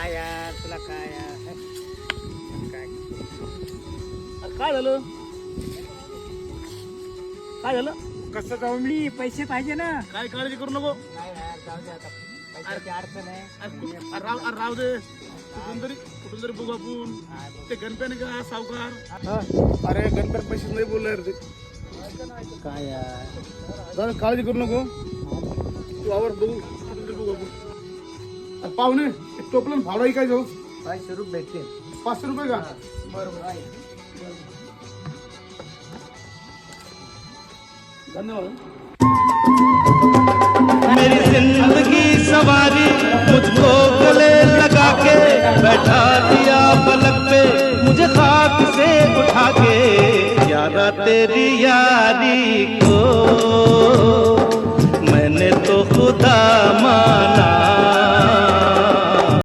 काय यार तुला काय यार काय काय झालं काय झालं? कसं जाऊ मी पैसे पाहिजे ना. काय काळजी करू नको. नाही यार जाऊ दे आता पैशाची अडचण आहे. राव दे. कुठून तरी बघू आपण. ते गणपती का सावकार. अरे गणपती पैसे नाही बोलणार ते. काय यार जाऊ दे, काळजी करू नको. तू आवर बघू कुठून तरी बघू आपण. पाहुणे एक टोपलं भाडा काय जाऊ. 500 रुपये भेटतील. 500 रुपये का? बरोबर आहे. धन्यवाद. मेरी जिंदगी सवारी मुझको गले लगा के बैठा दिया पलक पे मुझे खाक से उठा के यारा तेरी यारी